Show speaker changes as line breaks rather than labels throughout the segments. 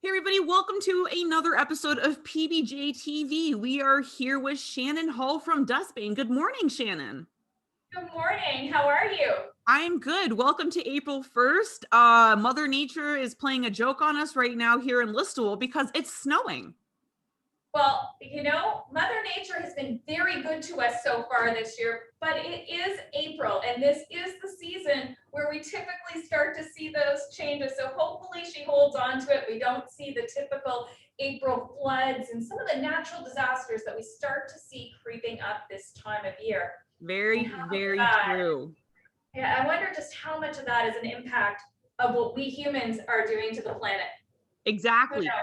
Hey everybody, welcome to another episode of PBJ TV. We are here with Shannon Hall from Dustbane. Good morning, Shannon.
Good morning. How are you?
I'm good. Welcome to April 1st. Mother Nature is playing a joke on us right now here in Listowel because it's snowing.
Well, Mother Nature has been very good to us so far this year, but it is April, and this is the season where we typically start to see those changes. So hopefully she holds on to it. We don't see the typical April floods and some of the natural disasters that we start to see creeping up this time of year. And
Very,
how much of
very
that,
true.
yeah, I wonder just how much of that is an impact of what we humans are doing to the planet. Who
Exactly.
knows?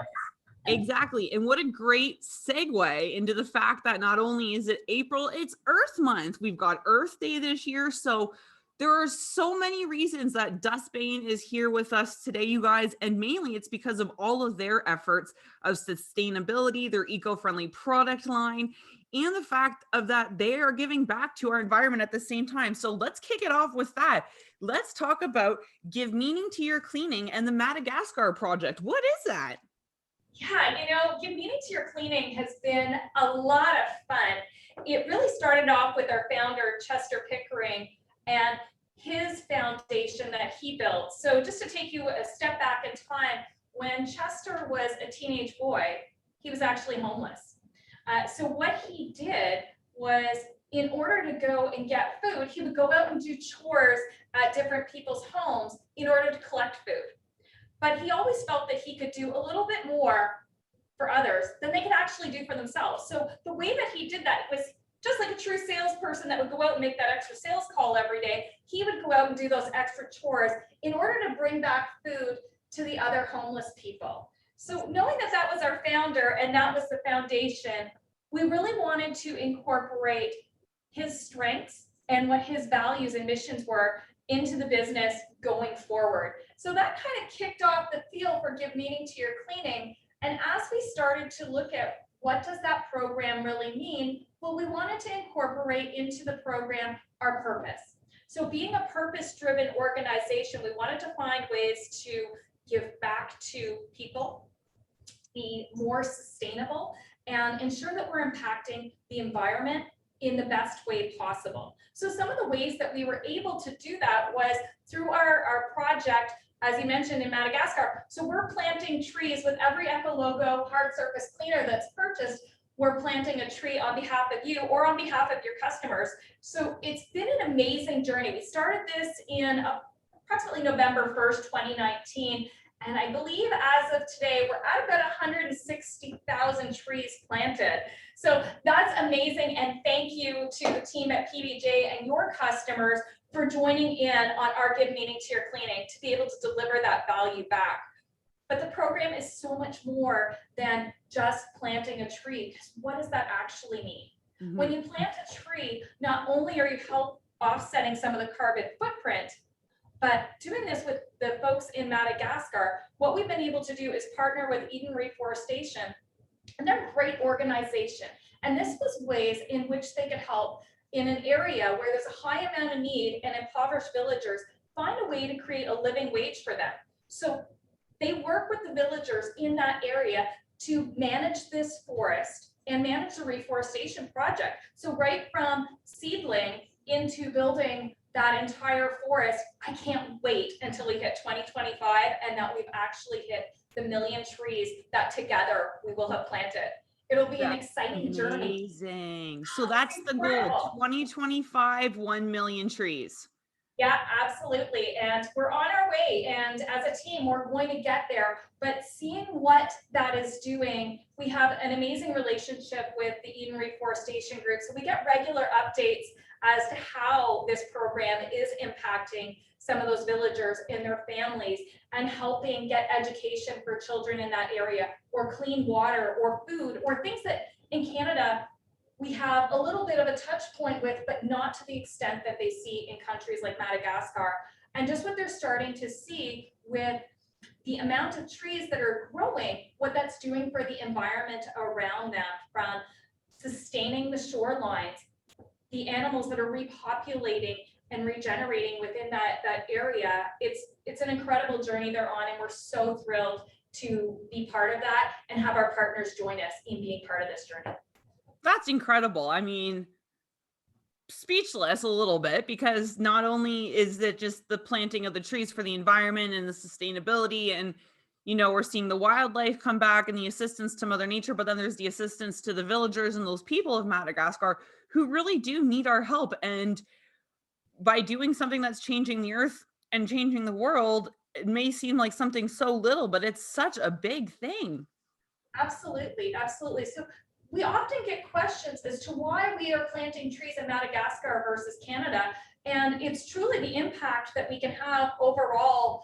Exactly. And what a great segue into the fact that not only is it April, it's Earth Month. We've got Earth Day this year. So there are so many reasons that Dustbane is here with us today, you guys. And mainly it's because of all of their efforts of sustainability, their eco-friendly product line, and the fact of that they are giving back to our environment at the same time. So let's kick it off with that. Let's talk about Give Meaning to Your Cleaning and the Madagascar project. What is that?
Yeah, Give Meaning to Your Cleaning has been a lot of fun. It really started off with our founder, Chester Pickering, and his foundation that he built. So just to take you a step back in time, when Chester was a teenage boy, he was actually homeless. So what he did was, in order to go and get food, he would go out and do chores at different people's homes in order to collect food. But he always felt that he could do a little bit more for others than they could actually do for themselves. So the way that he did that was just like a true salesperson that would go out and make that extra sales call every day. He would go out and do those extra chores in order to bring back food to the other homeless people. So knowing that that was our founder and that was the foundation, we really wanted to incorporate his strengths and what his values and missions were into the business going forward. So that kind of kicked off the feel for Give Meaning to Your Cleaning. And as we started to look at what does that program really mean, well, we wanted to incorporate into the program our purpose. So being a purpose-driven organization, we wanted to find ways to give back to people, be more sustainable, and ensure that we're impacting the environment in the best way possible. So some of the ways that we were able to do that was through our project, as you mentioned, in Madagascar. So we're planting trees with every Ecologo hard surface cleaner that's purchased. We're planting a tree on behalf of you or on behalf of your customers. So it's been an amazing journey. We started this in approximately November 1st, 2019. And I believe as of today, we're at about 160,000 trees planted. So that's amazing. And thank you to the team at PBJ and your customers for joining in on our Give Meaning to Your Cleaning to be able to deliver that value back. But the program is so much more than just planting a tree, because what does that actually mean? Mm-hmm. When you plant a tree, not only are you offsetting some of the carbon footprint, but doing this with the folks in Madagascar, what we've been able to do is partner with Eden Reforestation, and they're a great organization. And this was ways in which they could help in an area where there's a high amount of need and impoverished villagers find a way to create a living wage for them. So they work with the villagers in that area to manage this forest and manage the reforestation project. So right from seedling into building that entire forest, I can't wait until we hit 2025 and that we've actually hit the 1 million trees that together we will have planted. It'll be an exciting journey.
Amazing. So that's the goal, 2025, 1 million trees.
Yeah, absolutely. And we're on our way. And as a team, we're going to get there. But seeing what that is doing, we have an amazing relationship with the Eden Reforestation Group. So we get regular updates as to how this program is impacting some of those villagers and their families and helping get education for children in that area, or clean water, or food, or things that in Canada we have a little bit of a touch point with, but not to the extent that they see in countries like Madagascar. And just what they're starting to see with the amount of trees that are growing, what that's doing for the environment around them, from sustaining the shorelines, the animals that are repopulating and regenerating within that area. It's an incredible journey they're on, and we're so thrilled to be part of that and have our partners join us in being part of this journey.
That's incredible. I mean, speechless a little bit, because not only is it just the planting of the trees for the environment and the sustainability, and we're seeing the wildlife come back and the assistance to mother nature, but then there's the assistance to the villagers and those people of Madagascar who really do need our help. And by doing something that's changing the earth and changing the world, it may seem like something so little, but it's such a big thing.
Absolutely, absolutely. So we often get questions as to why we are planting trees in Madagascar versus Canada. And it's truly the impact that we can have overall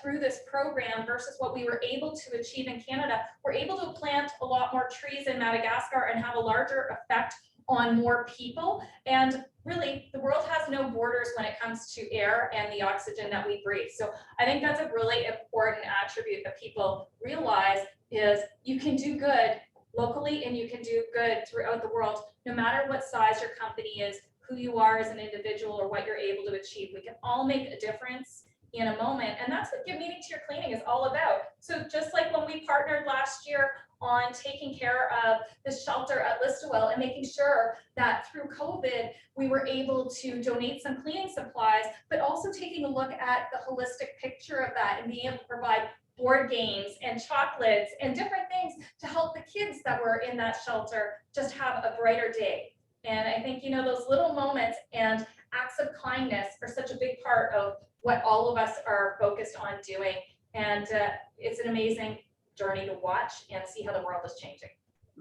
through this program versus what we were able to achieve in Canada. We're able to plant a lot more trees in Madagascar and have a larger effect on more people. And really, the world has no borders when it comes to air and the oxygen that we breathe. So I think that's a really important attribute that people realize, is you can do good locally and you can do good throughout the world, no matter what size your company is, who you are as an individual, or what you're able to achieve. We can all make a difference in a moment. And that's what Give Meaning to Your Cleaning is all about. So just like when we partnered last year on taking care of the shelter at Listowel and making sure that through COVID, we were able to donate some cleaning supplies, but also taking a look at the holistic picture of that and being able to provide board games and chocolates and different things to help the kids that were in that shelter just have a brighter day. And I think, those little moments and acts of kindness are such a big part of what all of us are focused on doing. And it's an amazing journey to watch and see how the world is changing.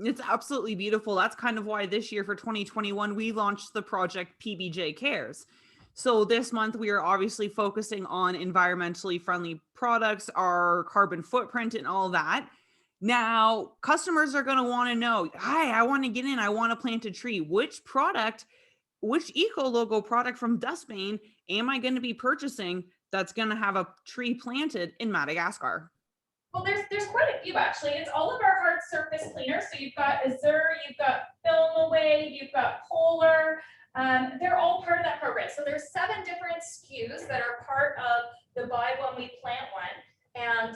It's absolutely beautiful. That's kind of why this year for 2021, we launched the project PBJ Cares. So this month, we are obviously focusing on environmentally friendly products, our carbon footprint and all that. Now, customers are going to want to know, hi, I want to get in, I want to plant a tree. Which eco logo product from Dustbane am I going to be purchasing that's going to have a tree planted in Madagascar?
Well, there's quite a few actually. It's all of our hard surface cleaners. So you've got Azure, you've got Film Away, you've got Polar. They're all part of that program. So there's 7 different SKUs that are part of the Buy When We Plant one, and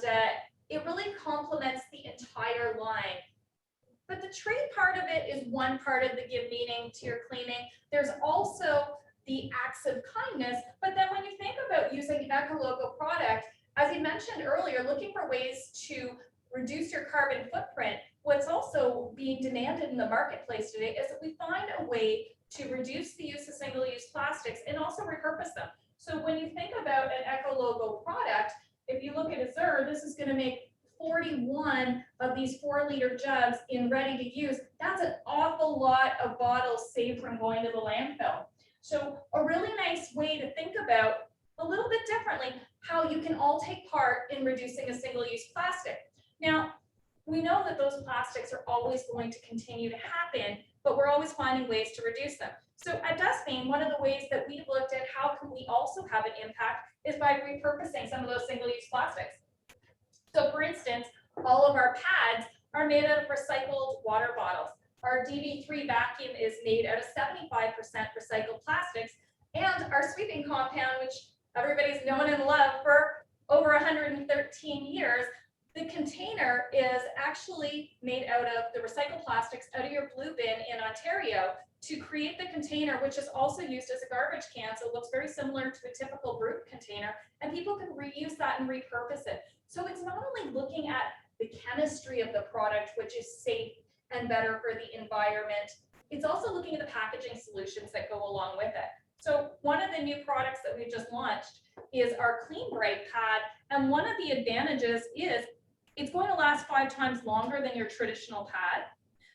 it really complements the entire line. But the tree part of it is one part of the Give Meaning to Your Cleaning. There's also the acts of kindness. But then when you think about using Ecologo product, as you mentioned earlier, looking for ways to reduce your carbon footprint, what's also being demanded in the marketplace today is that we find a way to reduce the use of single-use plastics and also repurpose them. So when you think about an Ecologo product, if you look at Azure, this is going to make 41 of these 4-liter jugs in ready to use. That's an awful lot of bottles saved from going to the landfill. So a really nice way to think about a little bit differently how you can all take part in reducing a single-use plastic. Now, we know that those plastics are always going to continue to happen, but we're always finding ways to reduce them. So at Dustbane, one of the ways that we've looked at how can we also have an impact is by repurposing some of those single-use plastics. So for instance, all of our pads are made out of recycled water bottles. Our DV3 vacuum is made out of 75% recycled plastics, and our sweeping compound, which everybody's known and loved for over 113 years, the container is actually made out of the recycled plastics out of your blue bin in Ontario to create the container, which is also used as a garbage can. So it looks very similar to a typical brute container, and people can reuse that and repurpose it. So it's not only looking at the chemistry of the product, which is safe and better for the environment, it's also looking at the packaging solutions that go along with it. So one of the new products that we just launched is our Clean Bright pad. And one of the advantages is it's going to last 5 times longer than your traditional pad.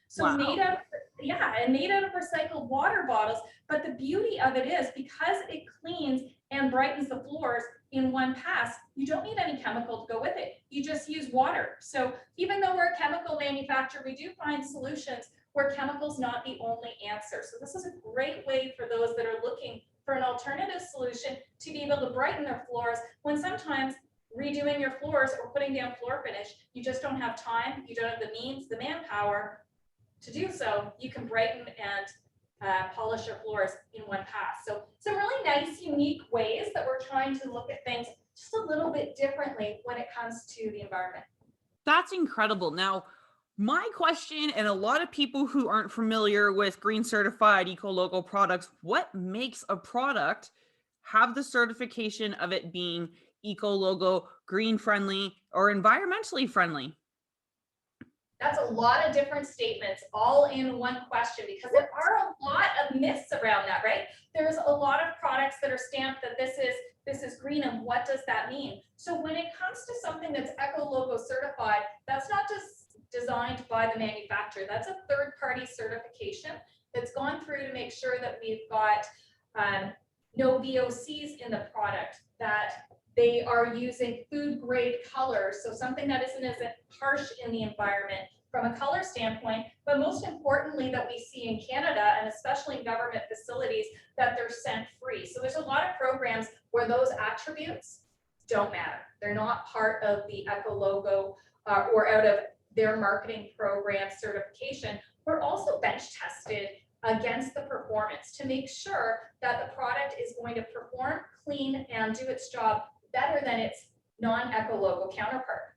So
Wow.
made out of recycled water bottles. But the beauty of it is because it cleans and brightens the floors in one pass, you don't need any chemical to go with it. You just use water. So even though we're a chemical manufacturer, we do find solutions where chemical's not the only answer. So this is a great way for those that are looking for an alternative solution to be able to brighten their floors when sometimes redoing your floors or putting down floor finish, you just don't have time, you don't have the means, the manpower to do so. You can brighten and polish your floors in one pass. So some really nice, unique ways that we're trying to look at things just a little bit differently when it comes to the environment.
That's incredible. Now, my question, and a lot of people who aren't familiar with green certified eco logo products, what makes a product have the certification of it being eco logo, green friendly, or environmentally friendly?
That's a lot of different statements all in one question because there are a lot of myths around that, right? There's a lot of products that are stamped that this is green, and what does that mean? So when it comes to something that's eco logo certified, that's not just designed by the manufacturer. That's a third party certification that's gone through to make sure that we've got no VOCs in the product, that they are using food grade colors, so something that isn't as harsh in the environment from a color standpoint, but most importantly that we see in Canada and especially in government facilities, that they're scent free. So there's a lot of programs where those attributes don't matter. They're not part of the eco logo or out of their marketing program certification. We're also bench tested against the performance to make sure that the product is going to perform clean and do its job better than its non-eco logo counterpart.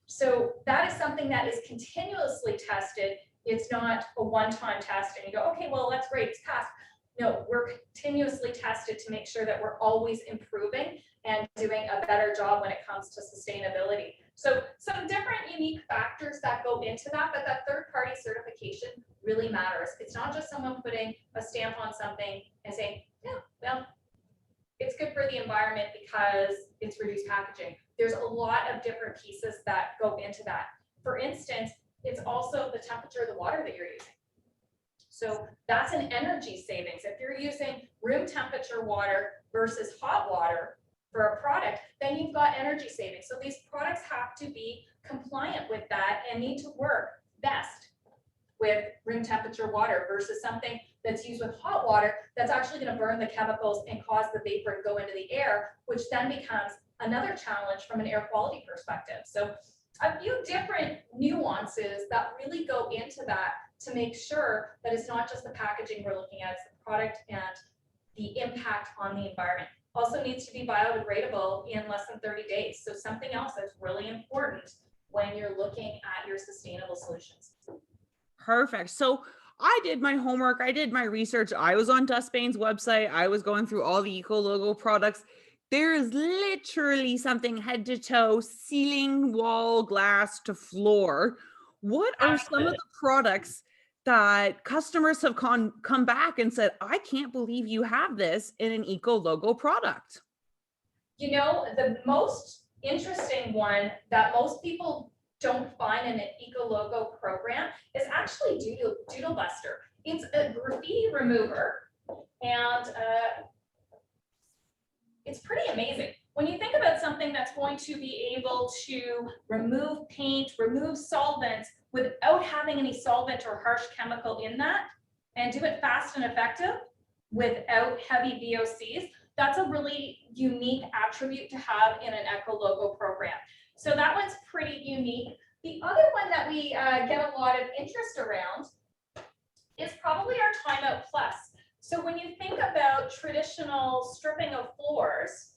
So that is something that is continuously tested. It's not a one-time test and you go, okay, well, that's great, it's passed. No, we're continuously tested to make sure that we're always improving and doing a better job when it comes to sustainability. So some different unique factors that go into that, but that third-party certification really matters. It's not just someone putting a stamp on something and saying, yeah, well, it's good for the environment because it's reduced packaging. There's a lot of different pieces that go into that. For instance, it's also the temperature of the water that you're using. So that's an energy savings. If you're using room temperature water versus hot water for a product, then you've got energy savings. So these products have to be compliant with that and need to work best with room temperature water versus something that's used with hot water that's actually going to burn the chemicals and cause the vapor to go into the air, which then becomes another challenge from an air quality perspective. So a few different nuances that really go into that to make sure that it's not just the packaging we're looking at, it's the product and the impact on the environment. Also needs to be biodegradable in less than 30 days. So something else that's really important when you're looking at your sustainable solutions.
Perfect. So I did my homework, I did my research. I was on Dustbane's website, I was going through all the eco logo products. There is literally something head to toe, ceiling, wall, glass to floor. What are some of
Absolutely.
the products that customers have come back and said, I can't believe you have this in an eco logo product?
You know, the most interesting one that most people don't find in an eco logo program is actually Doodle Buster. It's a graffiti remover, and it's pretty amazing. When you think about something that's going to be able to remove paint, remove solvents without having any solvent or harsh chemical in that, and do it fast and effective without heavy VOCs, that's a really unique attribute to have in an eco logo program. So that one's pretty unique. The other one that we get a lot of interest around is probably our Timeout Plus. So when you think about traditional stripping of floors,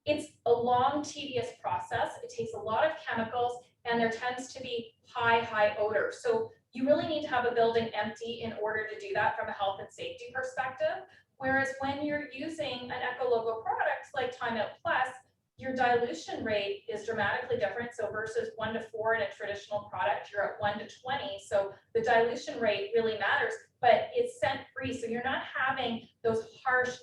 it's a long, tedious process. It takes a lot of chemicals, and there tends to be high odor. So you really need to have a building empty in order to do that from a health and safety perspective. Whereas when you're using an eco logo product like Timeout Plus, your dilution rate is dramatically different. So versus 1 to 4 in a traditional product, you're at 1 to 20. So the dilution rate really matters, but it's scent free. So you're not having those harsh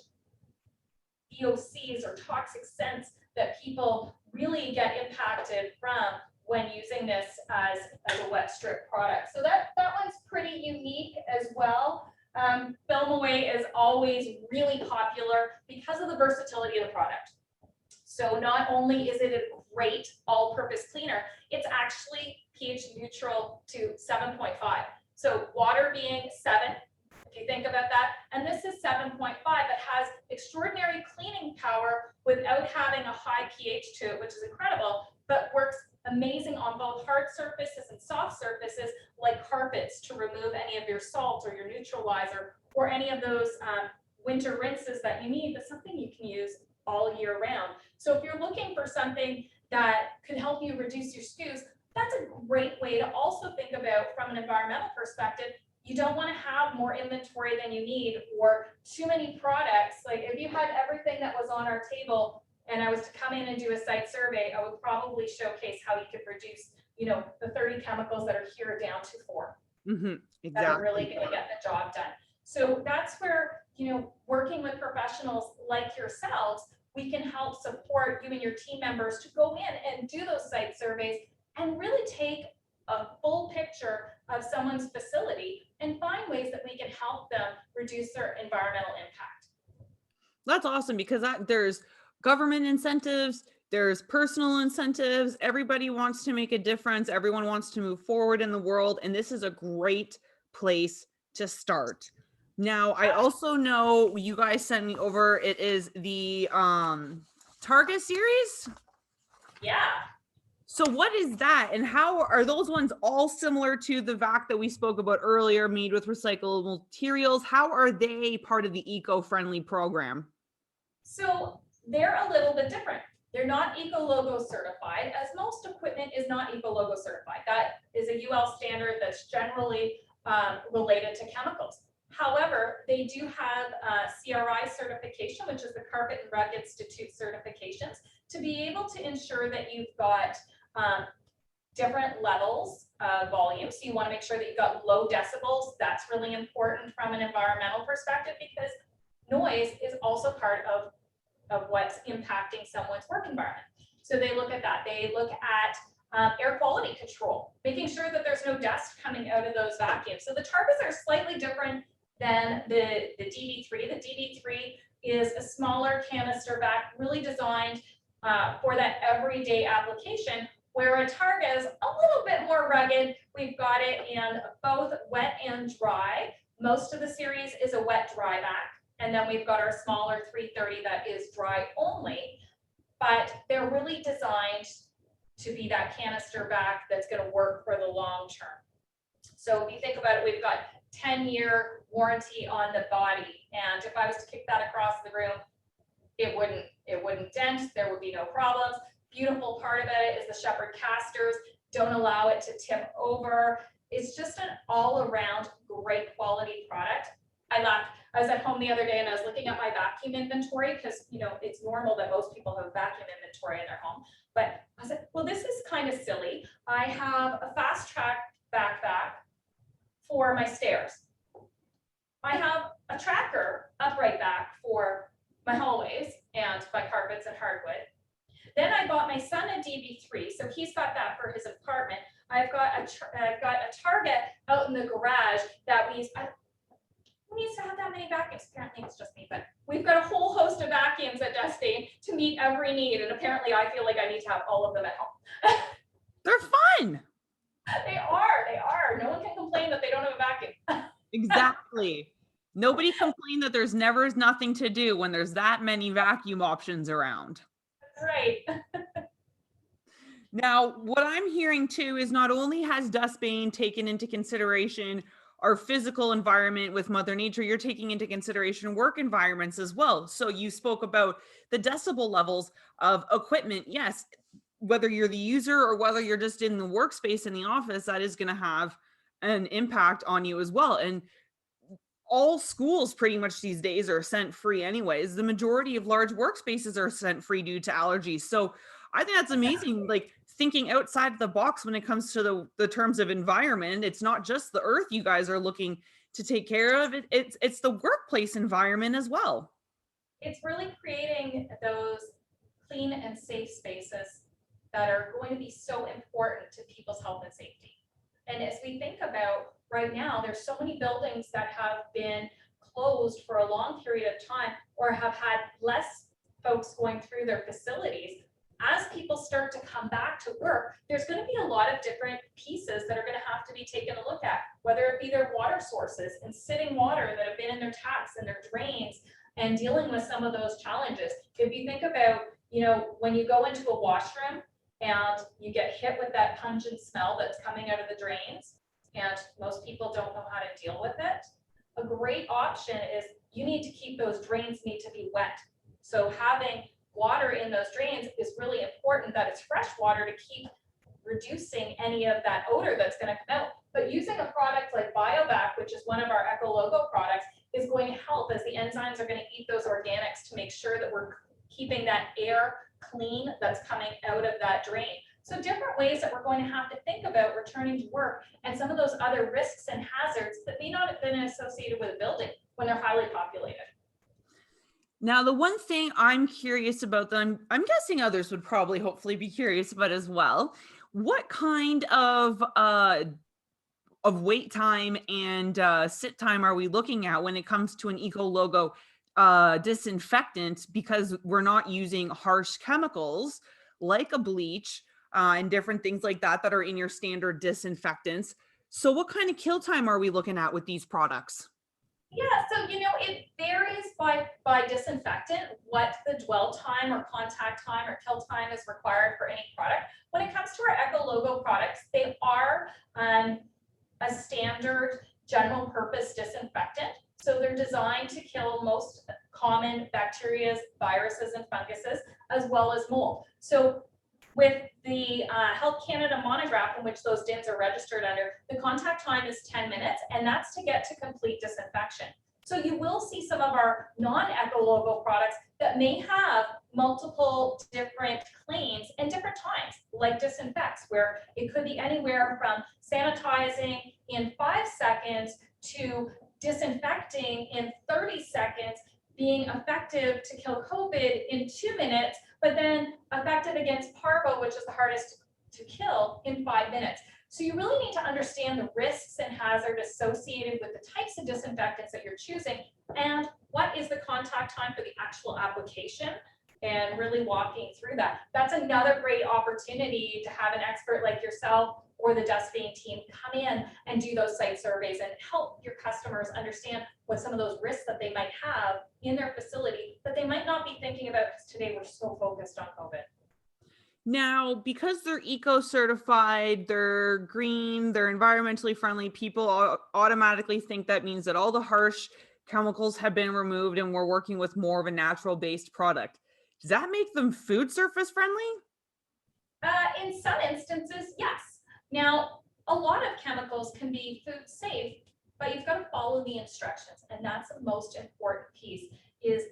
VOCs or toxic scents that people really get impacted from when using this as a wet strip product. So that one's pretty unique as well. Film Away is always really popular because of the versatility of the product. So not only is it a great all-purpose cleaner, it's actually pH neutral to 7.5. So water being 7, if you think about that, and this is 7.5 that has extraordinary cleaning power without having a high pH to it, which is incredible, but works amazing on both hard surfaces and soft surfaces like carpets to remove any of your salt or your neutralizer or any of those winter rinses that you need, but something you can use all year round. So if you're looking for something that could help you reduce your SKUs, that's a great way to also think about from an environmental perspective. You don't want to have more inventory than you need or too many products. Like if you had everything that was on our table and I was to come in and do a site survey, I would probably showcase how you could reduce, the 30 chemicals that are here down to 4 that are really
Exactly.
going to get the job done. So that's where, working with professionals like yourselves, we can help support you and your team members to go in and do those site surveys and really take a full picture of someone's facility and find ways that we can help them reduce their environmental impact.
That's awesome because there's government incentives, there's personal incentives. Everybody wants to make a difference. Everyone wants to move forward in the world. And this is a great place to start. Now, I also know you guys sent me over, it is the Target series.
Yeah.
So what is that? And how are those ones all similar to the VAC that we spoke about earlier, made with recyclable materials? How are they part of the eco-friendly program?
So they're a little bit different. They're not Eco-Logo certified, as most equipment is not Eco-Logo certified. That is a UL standard that's generally related to chemicals. However, they do have CRI certification, which is the Carpet and Rug Institute certifications, to be able to ensure that you've got different levels of volume. So you want to make sure that you've got low decibels. That's really important from an environmental perspective because noise is also part of what's impacting someone's work environment. So they look at that. They look at air quality control, making sure that there's no dust coming out of those vacuums. So the targets are slightly different than the DB3. The DB3 is a smaller canister vac, really designed for that everyday application, where a Targa is a little bit more rugged. We've got it in both wet and dry. Most of the series is a wet dry vac. And then we've got our smaller 330 that is dry only, but they're really designed to be that canister vac that's going to work for the long term. So if you think about it, we've got 10-year warranty on the body. And if I was to kick that across the room, it wouldn't dent, there would be no problems. Beautiful part of it is the Shepherd casters don't allow it to tip over. It's just an all-around great quality product. I laughed. I was at home the other day and I was looking at my vacuum inventory because, it's normal that most people have vacuum inventory in their home. But I said, well, this is kind of silly. I have a fast track vac for my stairs. I have a tracker upright vac for my hallways and my carpets and hardwood. Then I bought my son a DB3, so he's got that for his apartment. I've got a Target out in the garage that we use. Who needs to have that many vacuums? Apparently it's just me, but we've got a whole host of vacuums at Dustbane to meet every need. And apparently I feel like I need to have all of them at home.
They're fun.
They are. No one can complain that they don't have a vacuum.
Exactly. Nobody complained that there's never nothing to do when there's that many vacuum options around.
That's right.
Now, what I'm hearing too is not only has Dustbane taken into consideration our physical environment with Mother Nature, you're taking into consideration work environments as well. So you spoke about the decibel levels of equipment. Yes, whether you're the user or whether you're just in the workspace in the office, that is going to have an impact on you as well. And all schools pretty much these days are scent free anyways. The majority of large workspaces are scent free due to allergies. So I think that's amazing. Like thinking outside the box when it comes to the terms of environment. It's not just the earth you guys are looking to take care of. It's the workplace environment as well.
It's really creating those clean and safe spaces that are going to be so important to people's health and safety. And as we think about right now, there's so many buildings that have been closed for a long period of time or have had less folks going through their facilities. As people start to come back to work, there's going to be a lot of different pieces that are going to have to be taken a look at, whether it be their water sources and sitting water that have been in their taps and their drains and dealing with some of those challenges. If you think about, when you go into a washroom and you get hit with that pungent smell that's coming out of the drains, and most people don't know how to deal with it, a great option is you need to keep those drains need to be wet. So having water in those drains is really important, that it's fresh water to keep reducing any of that odor that's going to come out. But using a product like BioVac, which is one of our EcoLogo products, is going to help, as the enzymes are going to eat those organics, to make sure that we're keeping that air clean that's coming out of that drain. So different ways that we're going to have to think about returning to work and some of those other risks and hazards that may not have been associated with a building when they're highly populated.
Now, the one thing I'm curious about, that I'm guessing others would probably hopefully be curious about as well, what kind of wait time and sit time are we looking at when it comes to an EcoLogo disinfectant? Because we're not using harsh chemicals like a bleach and different things like that that are in your standard disinfectants. So what kind of kill time are we looking at with these products?
Yeah, so it varies by disinfectant what the dwell time or contact time or kill time is required for any product. When it comes to our EcoLogo products, they are a standard general purpose disinfectant. So they're designed to kill most common bacteria, viruses, and funguses, as well as mold. So with the Health Canada monograph, in which those DINs are registered under, the contact time is 10 minutes, and that's to get to complete disinfection. So you will see some of our non-EcoLogo products that may have multiple different claims and different times, like disinfects, where it could be anywhere from sanitizing in 5 seconds to disinfecting in 30 seconds, being effective to kill COVID in 2 minutes, but then effective against parvo, which is the hardest to kill, in 5 minutes. So you really need to understand the risks and hazard associated with the types of disinfectants that you're choosing and what is the contact time for the actual application, and really walking through that. That's another great opportunity to have an expert like yourself or the Dustbane team come in and do those site surveys and help your customers understand what some of those risks that they might have in their facility that they might not be thinking about, because today we're so focused on COVID.
Now, because they're eco-certified, they're green, they're environmentally friendly, people automatically think that means that all the harsh chemicals have been removed and we're working with more of a natural-based product. Does that make them food surface friendly?
In some instances, yes. Now, a lot of chemicals can be food safe, but you've got to follow the instructions. And that's the most important piece, is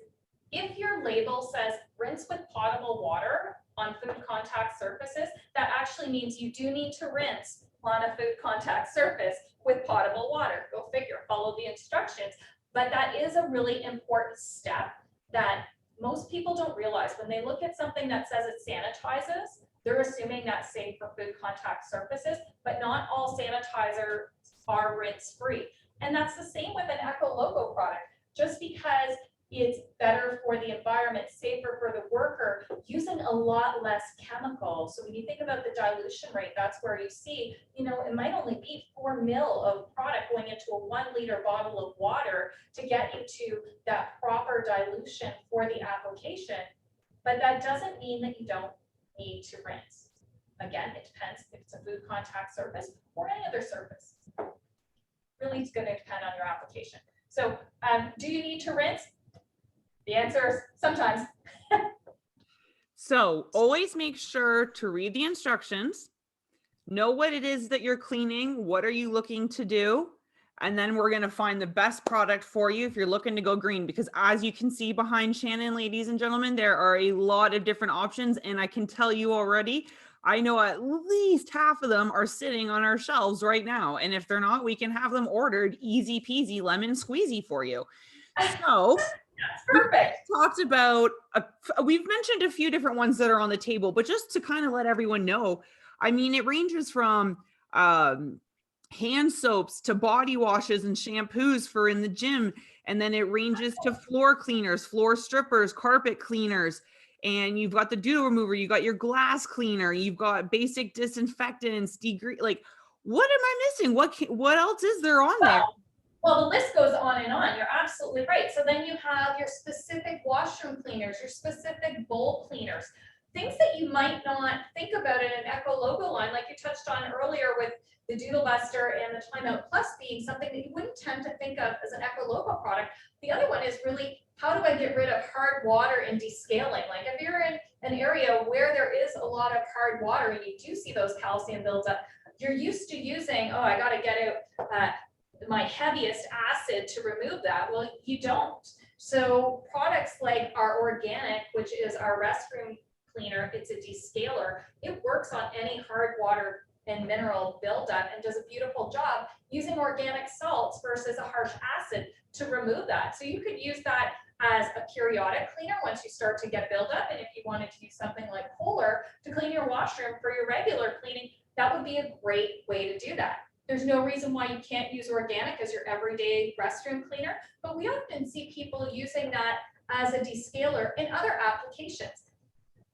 if your label says rinse with potable water on food contact surfaces, that actually means you do need to rinse on a food contact surface with potable water. Go figure, follow the instructions. But that is a really important step that most people don't realize. When they look at something that says it sanitizes, they're assuming that's safe for food contact surfaces, but not all sanitizers are rinse-free. And that's the same with an EcoLogo product. Just because it's better for the environment, safer for the worker, using a lot less chemicals. So when you think about the dilution rate, that's where you see, it might only be 4 ml of product going into a 1 liter bottle of water to get you to that proper dilution for the application. But that doesn't mean that you don't need to rinse. Again, it depends if it's a food contact surface or any other surface. Really, it's going to depend on your application. So do you need to rinse? The answer is sometimes.
So always make sure to read the instructions, know what it is that you're cleaning, what are you looking to do, and then we're going to find the best product for you if you're looking to go green. Because as you can see behind Shannon, ladies and gentlemen, there are a lot of different options, and I can tell you already, I know at least half of them are sitting on our shelves right now. And if they're not, we can have them ordered easy peasy lemon squeezy for you. So
that's perfect.
We've mentioned a few different ones that are on the table, but just to kind of let everyone know, I mean, it ranges from hand soaps to body washes and shampoos for in the gym. And then it ranges to floor cleaners, floor strippers, carpet cleaners. And you've got the doodle remover, you got your glass cleaner, you've got basic disinfectants, like, what am I missing? What else is there on there?
Well, the list goes on and on. You're absolutely right. So then you have your specific washroom cleaners, your specific bowl cleaners, things that you might not think about in an EcoLogo line, like you touched on earlier with the Doodle Buster and the Timeout Plus being something that you wouldn't tend to think of as an EcoLogo product. The other one is really how do I get rid of hard water and descaling? Like if you're in an area where there is a lot of hard water and you do see those calcium buildup, you're used to using, oh, I got to get out my heaviest acid to remove that. Well, you don't. So products like our organic, which is our restroom cleaner, it's a descaler. It works on any hard water and mineral buildup and does a beautiful job using organic salts versus a harsh acid to remove that. So you could use that as a periodic cleaner once you start to get buildup. And if you wanted to use something like Polar to clean your washroom for your regular cleaning, that would be a great way to do that. There's no reason why you can't use organic as your everyday restroom cleaner, but we often see people using that as a descaler in other applications.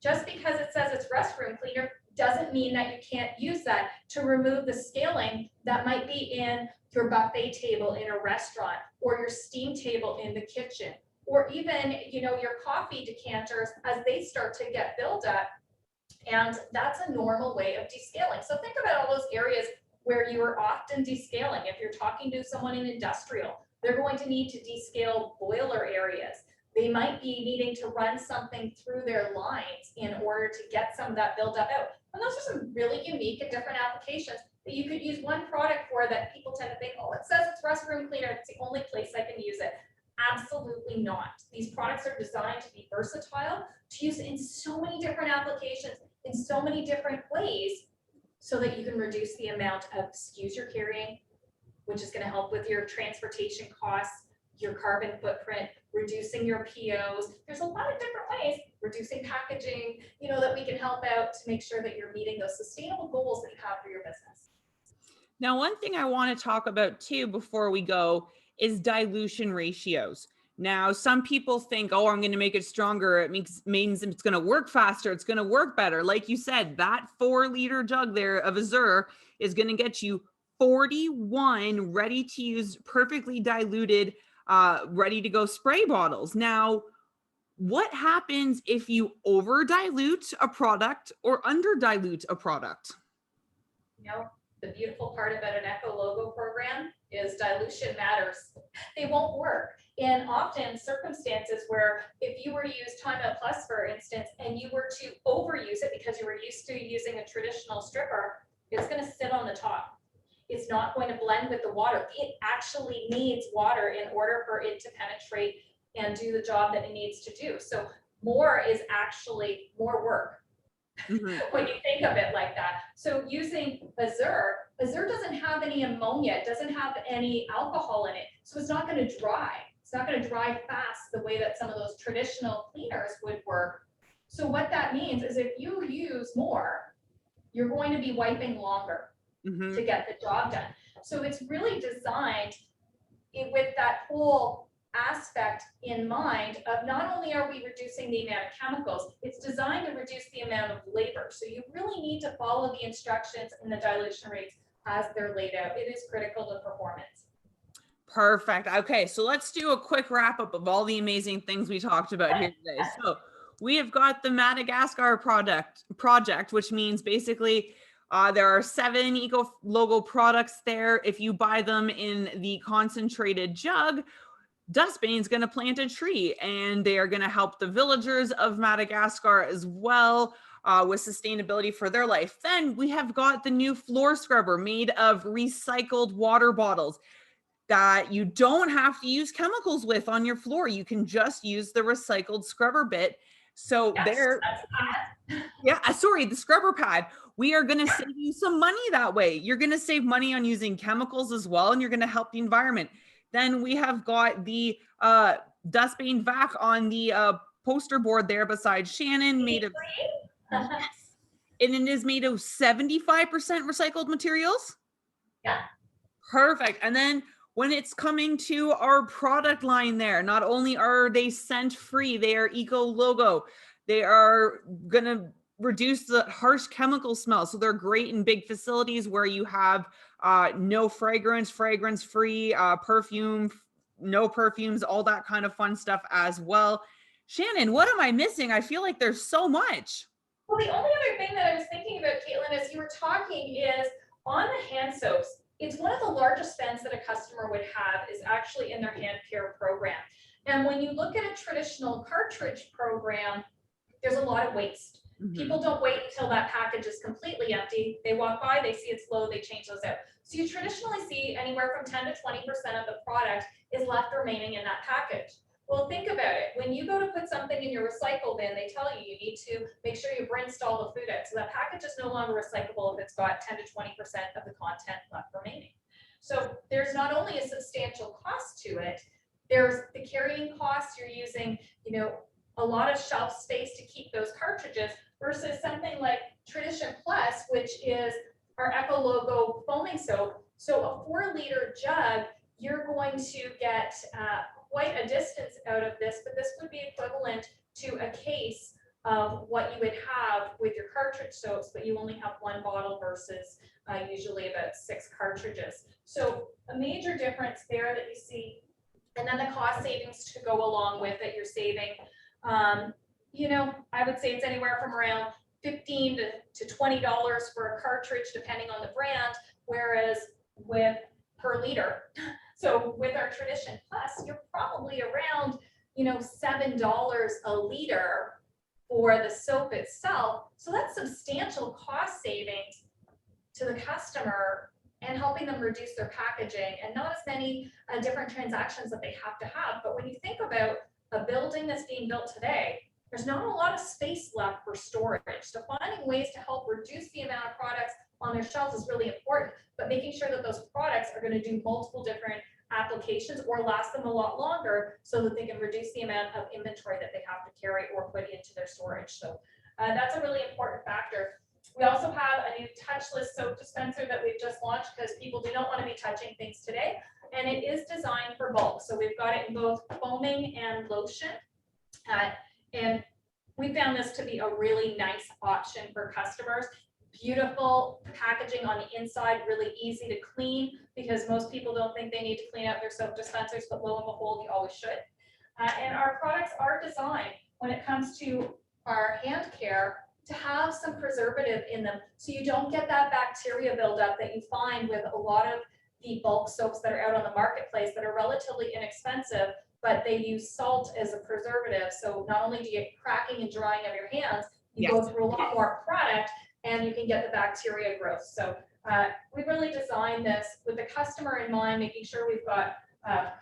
Just because it says it's restroom cleaner doesn't mean that you can't use that to remove the scaling that might be in your buffet table in a restaurant or your steam table in the kitchen, or even, your coffee decanters as they start to get buildup. And that's a normal way of descaling. So think about all those areas where you are often descaling. If you're talking to someone in industrial, they're going to need to descale boiler areas. They might be needing to run something through their lines in order to get some of that buildup out. And those are some really unique and different applications that you could use one product for that people tend to think, oh, it says it's restroom cleaner, it's the only place I can use it. Absolutely not. These products are designed to be versatile, to use in so many different applications, in so many different ways, so that you can reduce the amount of SKUs you're carrying, which is going to help with your transportation costs, your carbon footprint, reducing your POs. There's a lot of different ways, reducing packaging, that we can help out to make sure that you're meeting those sustainable goals that you have for your business.
Now, one thing I want to talk about too before we go is dilution ratios. Now, some people think, oh, I'm going to make it stronger. It means it's going to work faster. It's going to work better. Like you said, that 4-liter jug there of Azure is going to get you 41 ready to use, perfectly diluted, ready to go spray bottles. Now, what happens if you over dilute a product or under dilute a product?
The beautiful part about an Eco Logo program is dilution matters. They won't work in often circumstances where if you were to use Time Out Plus, for instance, and you were to overuse it because you were used to using a traditional stripper, it's going to sit on the top. It's not going to blend with the water. It actually needs water in order for it to penetrate and do the job that it needs to do. So more is actually more work. When you think of it like that. So using Azure doesn't have any ammonia, it doesn't have any alcohol in it. So it's not going to dry. It's not going to dry fast the way that some of those traditional cleaners would work. So what that means is if you use more, you're going to be wiping longer to get the job done. So it's really designed with that whole aspect in mind of not only are we reducing the amount of chemicals, it's designed to reduce the amount of labor. So you really need to follow the instructions and the dilution rates as they're laid out. It is critical to performance.
Perfect. Okay, so let's do a quick wrap up of all the amazing things we talked about here today. So we have got the Madagascar project, which means basically there are 7 Eco Logo products there. If you buy them in the concentrated jug, Dustbane is going to plant a tree, and they are going to help the villagers of Madagascar as well with sustainability for their life. Then we have got the new floor scrubber made of recycled water bottles that you don't have to use chemicals with on your floor. You can just use the recycled scrubber bit. So the scrubber pad. We are going to save you some money that way. You're going to save money on using chemicals as well, and you're going to help the environment. Then we have got the Dustbane vac on the poster board there beside Shannon, made of yes, and it is made of 75% recycled materials.
Yeah,
perfect. And then when it's coming to our product line there, not only are they scent free, they are Eco Logo. They are gonna reduce the harsh chemical smell. So they're great in big facilities where you have no fragrance free, perfume, no perfumes, all that kind of fun stuff as well. Shannon, what am I missing? I feel like there's so much.
Well, the only other thing that I was thinking about, Caitlin, as you were talking is on the hand soaps. It's one of the largest spends that a customer would have is actually in their hand care program. And when you look at a traditional cartridge program, there's a lot of waste. People don't wait until that package is completely empty. They walk by, they see it's low, they change those out. So you traditionally see anywhere from 10 to 20% of the product is left remaining in that package. Well, think about it. When you go to put something in your recycle bin, they tell you need to make sure you rinsed all the food out. So that package is no longer recyclable if it's got 10 to 20% of the content left remaining. So there's not only a substantial cost to it, there's the carrying costs. You're using, a lot of shelf space to keep those cartridges versus something like Tradition Plus, which is our Eco Logo foaming soap. So a 4-liter jug, you're going to get quite a distance out of this, but this would be equivalent to a case of what you would have with your cartridge soaps, but you only have 1 bottle versus usually about 6 cartridges. So a major difference there that you see, and then the cost savings to go along with it, you're saving, I would say it's anywhere from around $15 to $20 for a cartridge, depending on the brand, whereas with per liter. So with our Tradition Plus, you're probably around, $7 a liter for the soap itself. So that's substantial cost savings to the customer and helping them reduce their packaging and not as many different transactions that they have to have. But when you think about a building that's being built today, there's not a lot of space left for storage. So finding ways to help reduce the amount of products on their shelves is really important, but making sure that those products are going to do multiple different applications or last them a lot longer so that they can reduce the amount of inventory that they have to carry or put into their storage. So that's a really important factor. We also have a new touchless soap dispenser that we've just launched because people do not want to be touching things today. And it is designed for bulk. So we've got it in both foaming and lotion. And we found this to be a really nice option for customers. Beautiful packaging on the inside, really easy to clean because most people don't think they need to clean out their soap dispensers, but lo and behold, you always should. And our products are designed when it comes to our hand care to have some preservative in them so you don't get that bacteria buildup that you find with a lot of the bulk soaps that are out on the marketplace that are relatively inexpensive, but they use salt as a preservative. So not only do you get cracking and drying of your hands, you go through a lot more product and you can get the bacteria growth. So we really designed this with the customer in mind, making sure we've got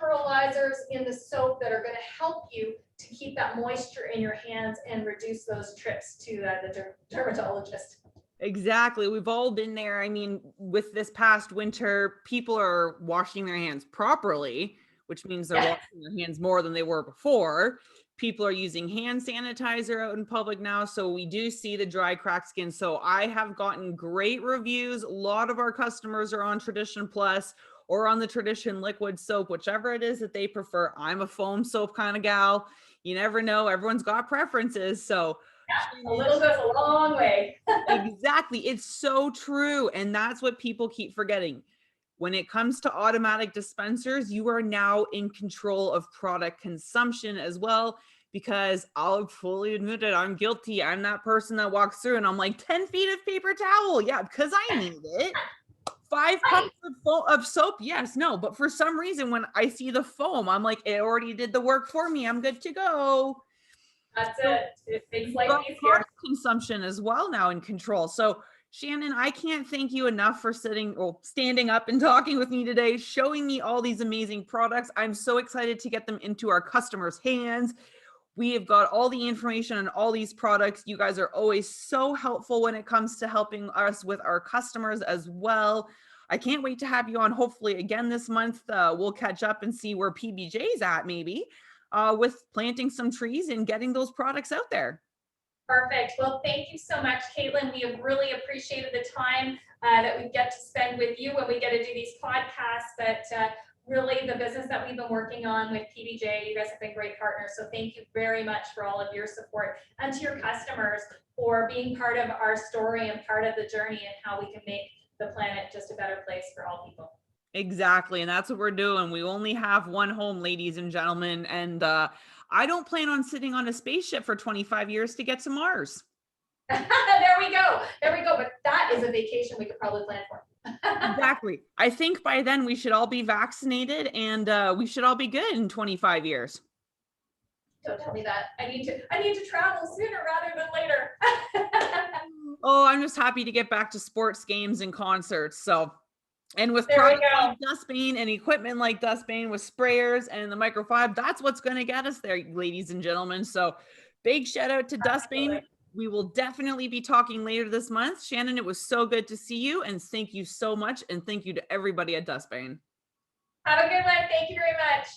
pearlizers in the soap that are going to help you to keep that moisture in your hands and reduce those trips to the dermatologist.
Exactly. We've all been there. I mean, with this past winter, people are washing their hands properly, which means they're washing their hands more than they were before. People are using hand sanitizer out in public now. So we do see the dry, cracked skin. So I have gotten great reviews. A lot of our customers are on Tradition Plus or on the Tradition liquid soap, whichever it is that they prefer. I'm a foam soap kind of gal. You never know. Everyone's got preferences. So
a little goes a long way.
Exactly. It's so true. And that's what people keep forgetting. When it comes to automatic dispensers, you are now in control of product consumption as well, because I'll fully admit it, I'm guilty. I'm that person that walks through and I'm like, 10 feet of paper towel. Yeah, because I need it. 5 cups of soap. Yes, no. But for some reason, when I see the foam, I'm like, it already did the work for me. I'm good to go.
That's it. It makes life easier.
Product consumption as well now in control. So Shannon, I can't thank you enough for standing up and talking with me today, showing me all these amazing products. I'm so excited to get them into our customers' hands. We have got all the information on all these products. You guys are always so helpful when it comes to helping us with our customers as well. I can't wait to have you on hopefully again this month. We'll catch up and see where PBJ's at maybe with planting some trees and getting those products out there.
Perfect. Well, thank you so much, Caitlin. We have really appreciated the time that we get to spend with you when we get to do these podcasts. That really the business that we've been working on with PBJ, you guys have been great partners. So thank you very much for all of your support, and to your customers for being part of our story and part of the journey and how we can make the planet just a better place for all people.
Exactly. And that's what we're doing. We only have one home, ladies and gentlemen. And I don't plan on sitting on a spaceship for 25 years to get to Mars.
There we go. There we go. But that is a vacation we could probably plan for.
Exactly. I think by then we should all be vaccinated and we should all be good in 25 years.
Don't tell me that. I need to travel sooner rather than later.
Oh, I'm just happy to get back to sports games and concerts. So, and with
There we
products
go.
like Dustbane and equipment like Dustbane with sprayers and the microfiber, that's what's going to get us there, ladies and gentlemen. So, big shout out to Dustbane.
Absolutely.
We will definitely be talking later this month. Shannon, it was so good to see you, and thank you so much. And thank you to everybody at Dustbane.
Have a good one. Thank you very much.